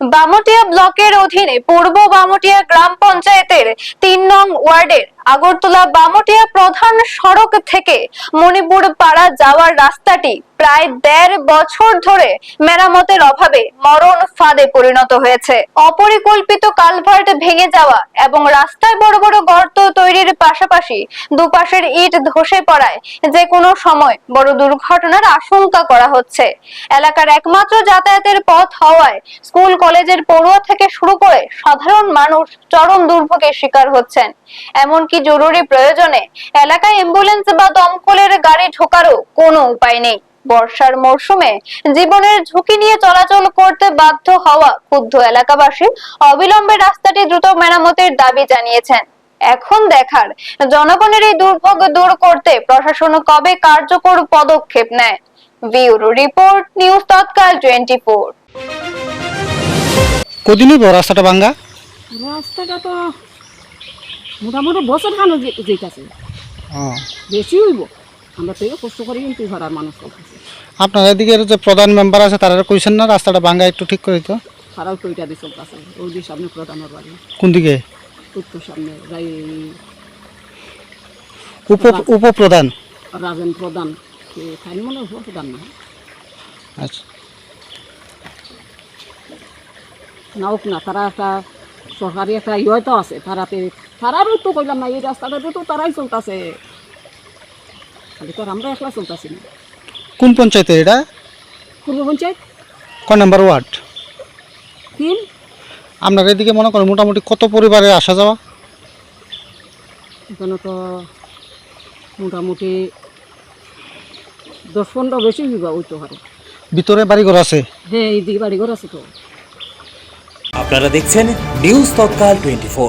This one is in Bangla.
বামুটিয়া ব্লকের অধীনে পূর্ব বামুটিয়া গ্রাম পঞ্চায়েতের ৩ নং ওয়ার্ডের আগরতলা বামুটিয়া প্রধান সড়ক থেকে মণিপুর পাড়া যাওয়ার রাস্তাটি প্রায় ১.৫ বছর ধরে মেরামতের অভাবে মরণ ফাঁদে পরিণত হয়েছে। অপরিকল্পিত কালভার্ট ভেঙে যাওয়া এবং রাস্তায় বড় বড় গর্ত তৈরির পাশাপাশি দুপাশের ইট ধসে পড়ায় যে কোনো সময় বড় দুর্ঘটনার আশঙ্কা করা হচ্ছে। এলাকার একমাত্র যাতায়াতের পথ হওয়ায় স্কুল কলেজের পড়ুয়া থেকে শুরু করে সাধারণ মানুষ চরম দুর্ভোগের শিকার হচ্ছেন। এমনকি জরুরি প্রয়োজনে এলাকায় অ্যাম্বুলেন্স বা দমকলের গাড়ি ঢোকারও কোনো উপায় নেই। বর্ষার মরশুমে জীবনের ঝুঁকি নিয়ে চলাচল করতে বাধ্য হওয়া ক্ষুব্ধ এলাকাবাসী অবিলম্বে রাস্তাটি দ্রুত মেরামতের দাবি জানিয়েছেন। এখন দেখার জনগণের এই দুর্ভোগ দূর করতে প্রশাসন কবে কার্যকর পদক্ষেপ নেয়। ব্যুরো রিপোর্ট, নিউজ তৎকাল 24। কদিনই বড় রাস্তাটা ভাঙ্গা? রাস্তাটা তো মোটামুটি বছর খানো যেতেছে, বেশি হইব। আমরা তো কষ্ট করি কিন্তু ঘরের মানুষ আপনার এদিকে যে প্রধান মেম্বার আছে তারা কইছেন না রাস্তাটা ভাঙ্গা একটু ঠিক করে দিত? খারাপ টইটা দিয়ে চলতেছে। ওই দিকে সামনে প্রধানের বাড়ি। কোন দিকে? উত্তর সামনে যাই উপপ্রধান রাজেন প্রধান, খাই মনে উপপ্রধান না। আচ্ছা, নাওক না, তারা একটা সরকারি একটা ইয়েতো আছে, তারারও তো কইলাম না এই রাস্তাটাতে তো তারাই চলতেছে, খালি তো আমরা একলা চলতেছি না। কোন পঞ্চায়েতে এটা? পূর্ব পঞ্চায়েত। ক নাম্বার ওয়ার্ড? 3। আপনার এদিকে মনে করেন মোটামুটি কত পরিবারের আসা যাওয়া? এখানে তো মোটামুটি 10-15 বেশি বিবাহ হইতে পারে। ভিতরে বাড়িঘর আছে? হ্যাঁ, এই দিকে বাড়িঘর আছে তো। আপনারা দেখছেন নিউজ তৎকাল 24।